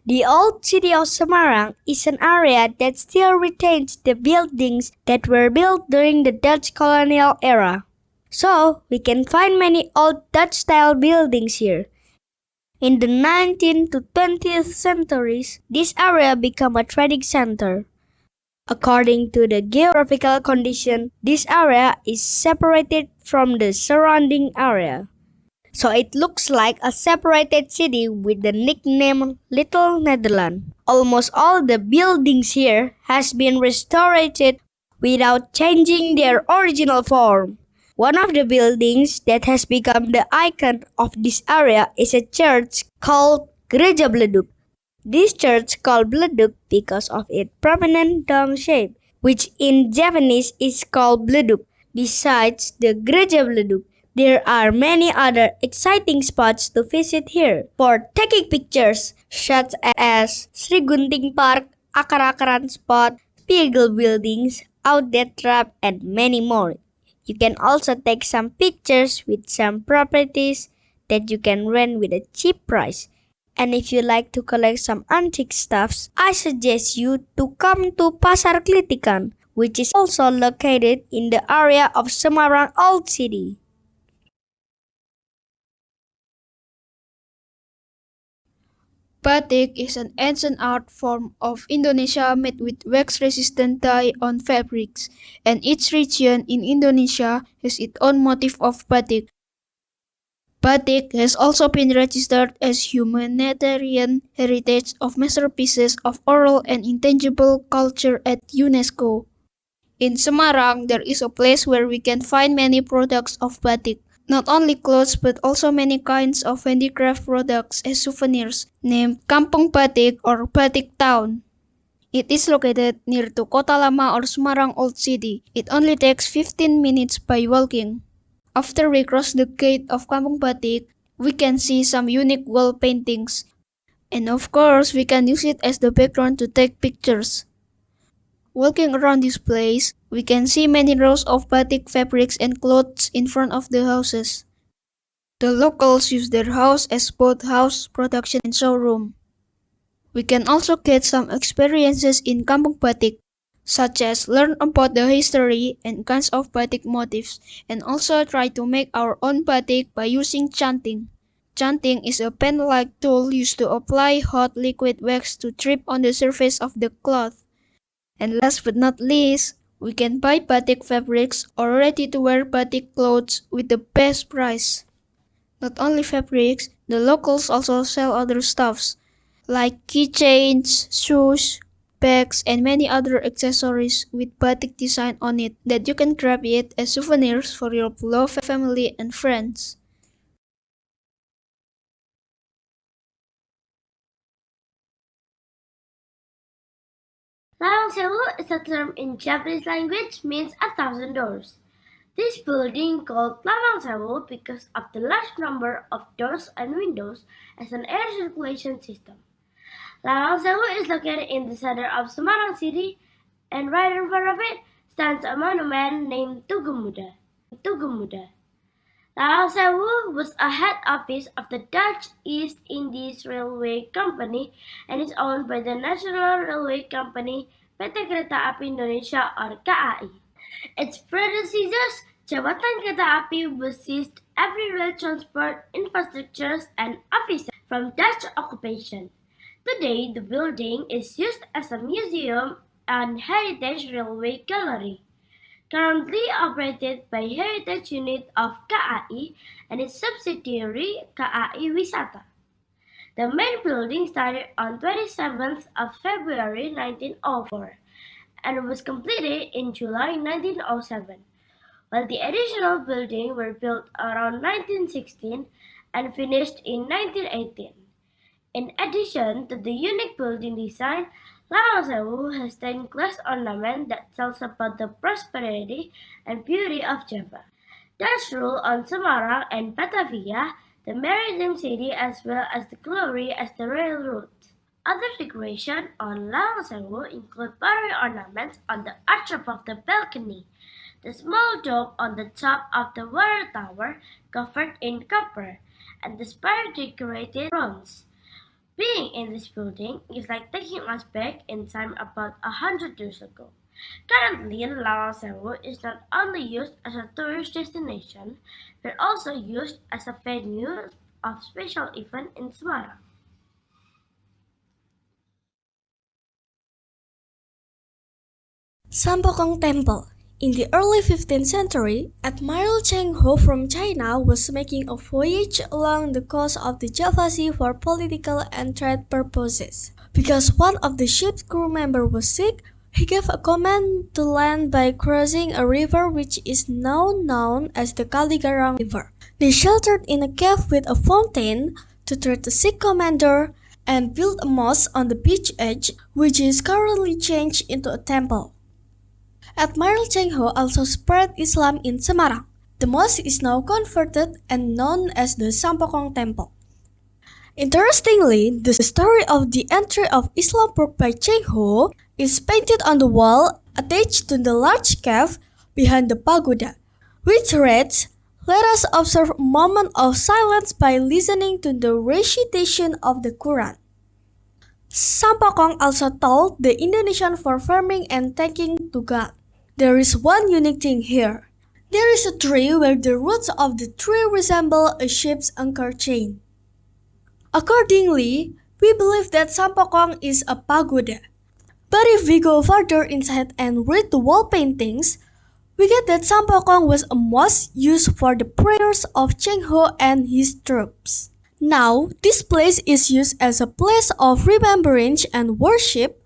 The old city of Semarang is an area that still retains the buildings that were built during the Dutch colonial era. So, we can find many old Dutch-style buildings here. In the 19th to 20th centuries, this area became a trading center. According to the geographical condition, this area is separated from the surrounding area. So it looks like a separated city with the nickname Little Netherlands. Almost all the buildings here has been restored without changing their original form. One of the buildings that has become the icon of this area is a church called Gereja Bleduk. This church called Bleduk because of its prominent dome shape, which in Japanese is called Bleduk. Besides the Gereja Bleduk, there are many other exciting spots to visit here for taking pictures, such as Sri Gunting Park, Akar-Akaran Spot, Spiegel Buildings, Outlet Trap, and many more. You can also take some pictures with some properties that you can rent with a cheap price. And if you like to collect some antique stuffs, I suggest you to come to Pasar Klitikan, which is also located in the area of Semarang Old City. Batik is an ancient art form of Indonesia made with wax-resistant dye on fabrics, and each region in Indonesia has its own motif of batik. Batik has also been registered as humanitarian heritage of masterpieces of oral and intangible culture at UNESCO. In Semarang, there is a place where we can find many products of batik. Not only clothes but also many kinds of handicraft products as souvenirs, named Kampung Batik or Batik Town. It is located near to Kota Lama or Semarang Old City. It only takes 15 minutes by walking. After we cross the gate of Kampung Batik, we can see some unique wall paintings. And of course, we can use it as the background to take pictures. Walking around this place, we can see many rows of batik fabrics and clothes in front of the houses. The locals use their house as both house, production, and showroom. We can also get some experiences in Kampung Batik, such as learn about the history and kinds of batik motifs, and also try to make our own batik by using canting. Canting is a pen-like tool used to apply hot liquid wax to drip on the surface of the cloth. And last but not least, we can buy batik fabrics or ready-to-wear batik clothes with the best price. Not only fabrics, the locals also sell other stuffs, like keychains, shoes, bags, and many other accessories with batik design on it that you can grab it as souvenirs for your beloved family and friends. Lawang Sewu is a term in Japanese language means 1,000 doors. This building called Lawang Sewu because of the large number of doors and windows as an air circulation system. Lawang Sewu is located in the center of Semarang city, and right in front of it stands a monument named Tugu Muda. Lawang Sewu was a head office of the Dutch East Indies Railway Company and is owned by the National Railway Company PT Kereta Api Indonesia or KAI. Its predecessors, Jabatan Kereta Api, was seized every rail transport infrastructures and offices from Dutch occupation. Today, the building is used as a museum and heritage railway gallery. Currently operated by Heritage Unit of KAI and its subsidiary KAI Wisata. The main building started on 27th of February 1904 and was completed in July 1907, while the additional buildings were built around 1916 and finished in 1918. In addition to the unique building design, Lawang Sewu has stained glass ornament that tells about the prosperity and beauty of Java. Dutch rule on Semarang and Batavia, the maritime city, as well as the glory as the rail route. Other decoration on Lawang Sewu include pottery ornaments on the arch above the balcony, the small dome on the top of the water tower covered in copper, and the spire decorated bronze. Being in this building is like taking us back in time about 100 years ago. Currently, Lawang Sewu is not only used as a tourist destination, but also used as a venue of special events in Semarang. Sampokong Temple. In the early 15th century, Admiral Cheng Ho from China was making a voyage along the coast of the Java Sea for political and trade purposes. Because one of the ship's crew members was sick, he gave a command to land by crossing a river which is now known as the Kaligarang River. They sheltered in a cave with a fountain to treat the sick commander and built a mosque on the beach edge, which is currently changed into a temple. Admiral Cheng Ho also spread Islam in Semarang. The mosque is now converted and known as the Sampokong Temple. Interestingly, the story of the entry of Islam book by Cheng Ho is painted on the wall attached to the large cave behind the pagoda, which reads, "Let us observe a moment of silence by listening to the recitation of the Quran." Sampokong also told the Indonesian for farming and thanking to God. There is one unique thing here. There is a tree where the roots of the tree resemble a ship's anchor chain. Accordingly, we believe that Sampokong is a pagoda. But if we go further inside and read the wall paintings, we get that Sampokong was a mosque used for the prayers of Cheng Ho and his troops. Now, this place is used as a place of remembrance and worship,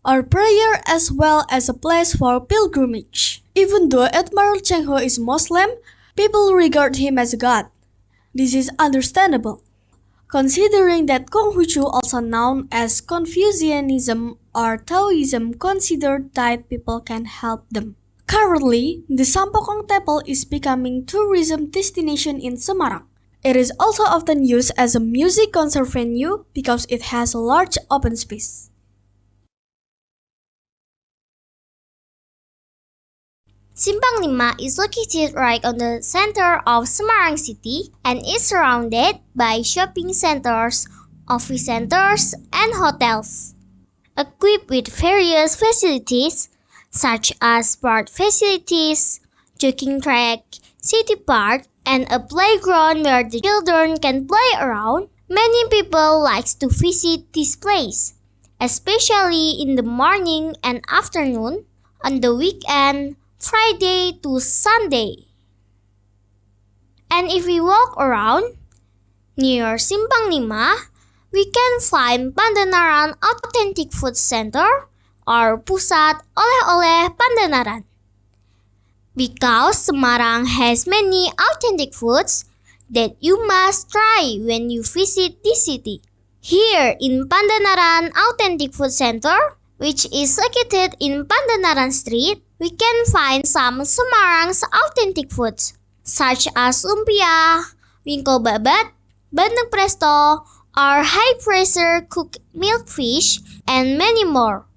or prayer, as well as a place for pilgrimage. Even though Admiral Cheng Ho is Muslim, people regard him as a god. This is understandable, considering that Konghucu, also known as Confucianism or Taoism, considered that people can help them. Currently, the Sampokong Temple is becoming a tourism destination in Semarang. It is also often used as a music concert venue because it has a large open space. Simpang Lima is located right on the center of Semarang city and is surrounded by shopping centers, office centers, and hotels. Equipped with various facilities such as sport facilities, jogging track, city park, and a playground where the children can play around, many people like to visit this place, especially in the morning and afternoon, on the weekend, Friday to Sunday. And if we walk around near Simpang Lima, we can find Pandanaran Authentic Food Center or Pusat Oleh-oleh Pandanaran. Because Semarang has many authentic foods that you must try when you visit this city. Here in Pandanaran Authentic Food Center, which is located in Pandanaran Street, we can find some Semarang's authentic foods, such as lumpia, wingko babat, bandeng presto, or high-pressure cooked milkfish, and many more.